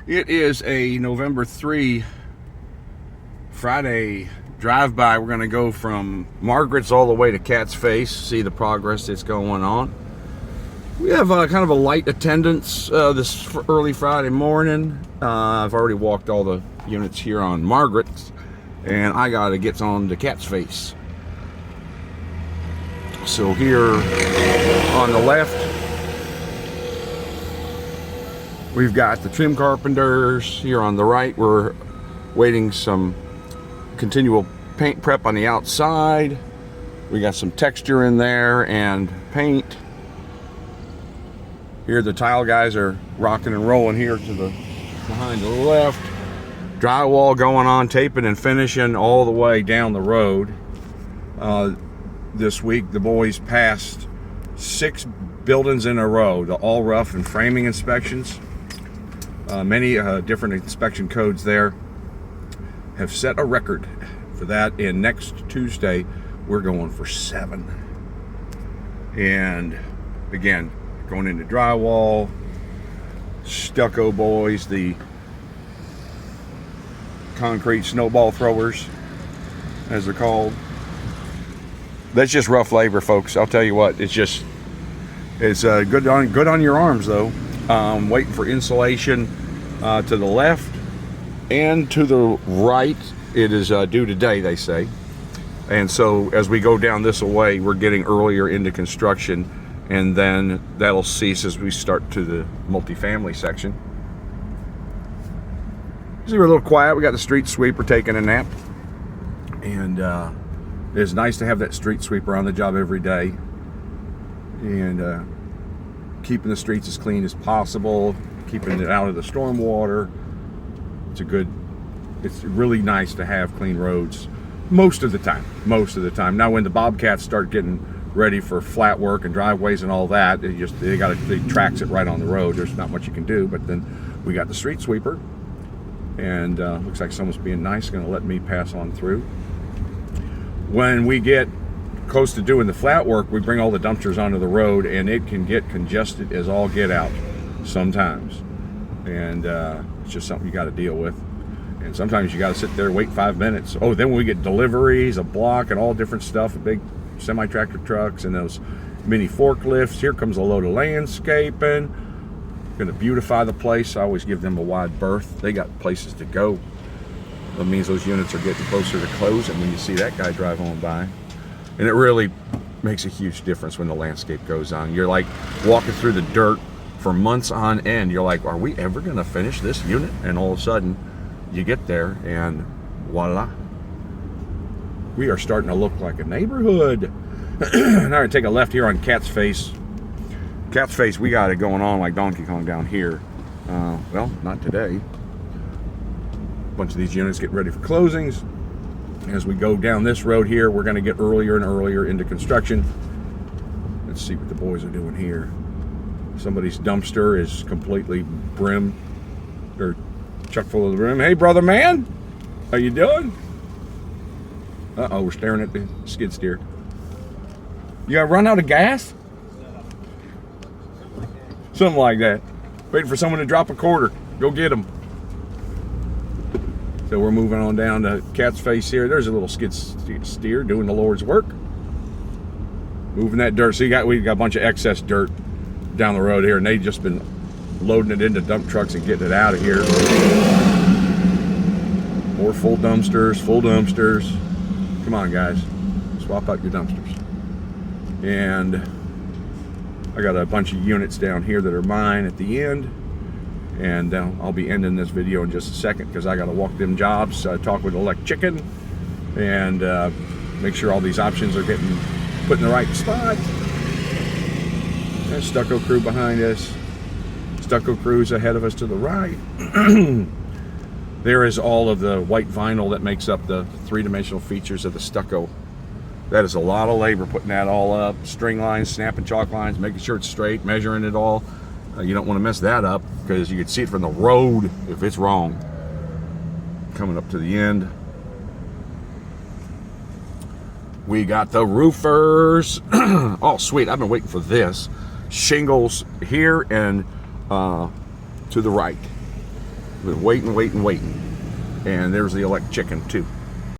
It is a November 3 Friday drive-by. We're going to go from Margaret's all the way to Catface, see the progress that's going on. We have kind of a light attendance this early Friday morning. I've already walked all the units here on Margaret's, and I got to get on to Catface. So here on the left, we've got the trim carpenters. Here on the right, we're waiting some continual paint prep on the outside. We got some texture in there and paint. Here the tile guys are rocking and rolling here to the behind the left. Drywall going on, taping and finishing all the way down the road. This week the boys passed 6 buildings in a row, the all rough and framing inspections. Many different inspection codes there have set a record for that, and next Tuesday we're going for 7. And again, going into drywall, stucco boys, the concrete snowball throwers as they're called. That's just rough labor, folks. I'll tell you what, it's good on your arms though. Waiting for insulation to the left and to the right. It is due today, they say. And so as we go down this way, we're getting earlier into construction, and then that'll cease as we start to the multifamily section. So we're a little quiet. We got the street sweeper taking a nap, and it's nice to have that street sweeper on the job every day, and keeping the streets as clean as possible, keeping it out of the storm water. It's really nice to have clean roads most of the time. Now when the Bobcats start getting ready for flat work and driveways and all that, they tracks it right on the road. There's not much you can do, but then we got the street sweeper, and looks like someone's being nice, going to let me pass on through. When we get close to doing the flat work, we bring all the dumpsters onto the road, and it can get congested as all get out sometimes, and it's just something you got to deal with. And sometimes you got to sit there, wait 5 minutes. Then when we get deliveries, a block and all different stuff, big semi-tractor trucks and those mini forklifts. Here comes a load of landscaping, going to beautify the place. I always give them a wide berth. They got places to go. That means those units are getting closer to closing when you see that guy drive on by. And it really makes a huge difference when the landscape goes on. You're like walking through the dirt for months on end. You're like, are we ever going to finish this unit? And all of a sudden you get there and voila, we are starting to look like a neighborhood. Now I'm going to take a left here on Catface. Catface, we got it going on like Donkey Kong down here. Well, not today. A bunch of these units get ready for closings. As we go down this road here, we're going to get earlier and earlier into construction. Let's see what the boys are doing here. Somebody's dumpster is completely brim, or chuck full of the brim. Hey, brother man, how you doing? Uh-oh, we're staring at the skid steer. You got run out of gas? Something like that. Waiting for someone to drop a quarter. Go get them. So we're moving on down to Catface here. There's a little skid steer doing the Lord's work. Moving that dirt. So we got a bunch of excess dirt down the road here, and they've just been loading it into dump trucks and getting it out of here. More full dumpsters. Come on, guys. Swap out your dumpsters. And I got a bunch of units down here that are mine at the end. And I'll be ending this video in just a second because I got to walk them jobs, talk with Elect Chicken, and make sure all these options are getting put in the right spot. There's stucco crew behind us. Stucco crews ahead of us to the right. There is all of the white vinyl that makes up the 3-dimensional features of the stucco. That is a lot of labor putting that all up. String lines, snapping chalk lines, making sure it's straight, measuring it all. You don't want to mess that up because you can see it from the road if it's wrong. Coming up to the end, we got the roofers. Oh, sweet. I've been waiting for this. Shingles here and to the right. Been waiting. And there's the elect chicken too.